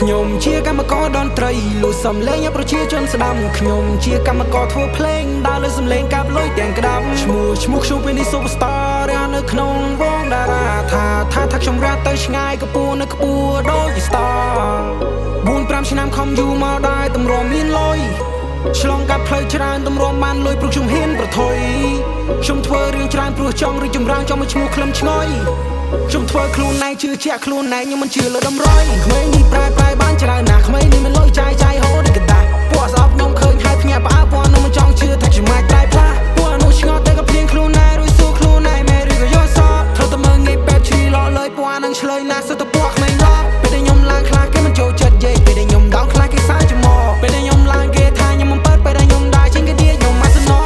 ខ្ញុំជាកម្មករតន្ត្រីលួចសំឡេងឲ្យប្រជាជនស្ដាប់ខ្ញុំជាកម្មករធ្វើភ្លេងដើរលើសំឡេងកាប់លុយទាំងក្តាប់ឈ្មោះខ្ញុំពេលនេះ Superstar រានៅក្នុងវងតារាថាខ្ញុំរះទៅឆ្ងាយកំពួរនៅខ្ពស់ដូចជា Star 4-5 ឆ្នាំខំយូរមកដែរតម្រាំមានលុយឆ្លងកាត់ផ្លូវច្រើនតម្រាំបានលុយព្រោះខ្ញុំហ៊ានប្រថុយខ្ញុំធ្វើរឿងច្រើនព្រោះចង់រីកចម្រើនចង់មកឈ្មោះក្លឹមឆ្ងុយខ្ញុំធ្វើខ្លួនឯងជឿជាក់ខ្លួនឯងខ្ញុំមិនជឿលើដំរុយក្មេងនេះប្រែបានច្រើនណាស់ក្មេងនេះមិនលុយចាយហូរដូចកដាស់ពួកស្អប់ខ្ញុំឃើញហើយភ្ញាក់ផ្អើលពួកនោះមិនចង់ជឿថាខ្ញុំអាចតែផ្លាស់ពួកនោះឆ្ងល់តែក៏ភ្លៀងខ្លួនឯងរួចសួរខ្លួនឯងមែនឬក៏យកសពធ្វើតែមើងងាយបែបឈ្លីឡោលើយពួកនឹងឆ្លើយណាស់សិតតែពួកក្មេងឡប់ពេលដែលខ្ញុំឡើងខ្លះគេមិនចូលចិត្តយេពេលដែលខ្ញុំដោនខ្លះគេសើចចំមកពេលដែលខ្ញុំឡើងគេថាខ្ញុំមិនបើពេលដែលខ្ញុំដើរជាងគេឌីខ្ញុំមកស្នង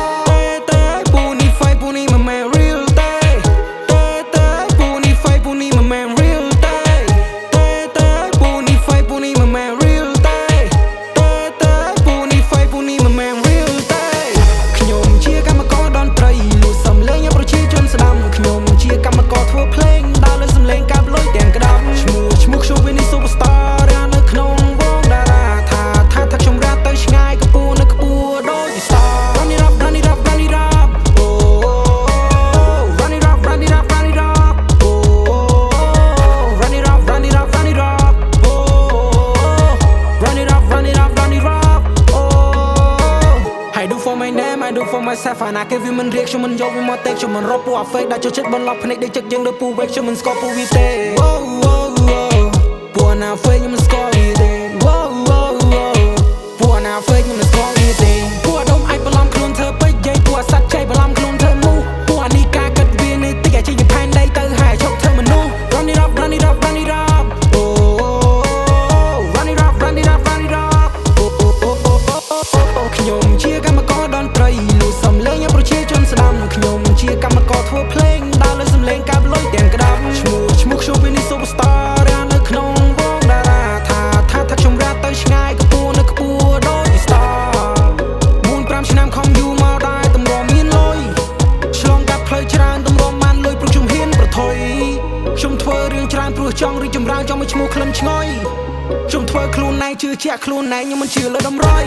តែពូនេះហ្វៃពូនេះមិនមែន real តែពូនេះហ្វៃពូនេះមិនមែន real តែពូនេះហ្វៃពូនេះមិនមែន real តែពូនេះហ្វៃពូនេះមិនមែន real តែខ្ញុំជាកម្មករតន្ត្រីលួចសំឡេងឲ្យប្រជាជនស្ដាប់ខ្ញុំជាកម្មករធ្វើភ្លេងដើរលើសំឡេងកាប់លុយទាំងក្តាប់ឈ្មោះខ្ញុំពេលនេះ Superstar រានៅក្នុងវងតារាថាខ្ញុំរះទៅឆ្ងាយកំពួរនៅខ្ពស់ដូចជា Star Run it up oh run it up oh run it up oh run it up oh run it up run it up oh I do for my name I do for myself and I give you មិនរៀកខ្ញុំមិនយកវាមកទេខ្ញុំមិនរកពួកអាហ្វេកដែលចូលចិត្តបន្លប់ភ្នែកដូចចិត្តយើងដូចពូវេកខ្ញុំមិនស្គាល់ពូវាទេពួកណាហ្វេកខ្ញុំមិនស្គាល់វាទេពួកណាហ្វេកខ្ញុំមិនស្គាល់វាទេពួកដុំអាចបន្លំខ្លួនធ្វើពេកយាយពួកសัตว์ចៃបន្លំខ្លួនធ្វើមូពួកនេះការគិតវានេះតិចអាចជាផែនដីទៅហើយជប់ធ្វើមនុស្ស Run it up oh run it up run it up ខ្ញុំជាកម្មករតន្ត្រីលួចសំឡេងឲ្យប្រជាជនស្ដាប់ខ្ញុំជាកម្មករធ្វើភ្លេងដើរលើសំឡេងកាប់លុយទាំងក្តាប់ឈ្មោះខ្ញុំពេលនេះ Superstar រានៅក្នុងវងតារាថាខ្ញុំរះទៅឆ្ងាយកំពួរនៅខ្ពស់ដូចជា Star 4-5 ឆ្នាំខំយូរមកដែរតម្រាំមានលុយឆ្លងកាត់ផ្លូវច្រើនតម្រាំបានលុយព្រោះខ្ញុំហ៊ានប្រថុយខ្ញុំធ្វើរឿងច្រើនព្រោះចង់រីកចម្រើនចង់មកឈ្មោះក្លឹមឆ្ងុយខ្ញុំធ្វើខ្លួនឯងជឿជាក់ខ្លួនឯងខ្ញុំមិនជឿលើដំរុយ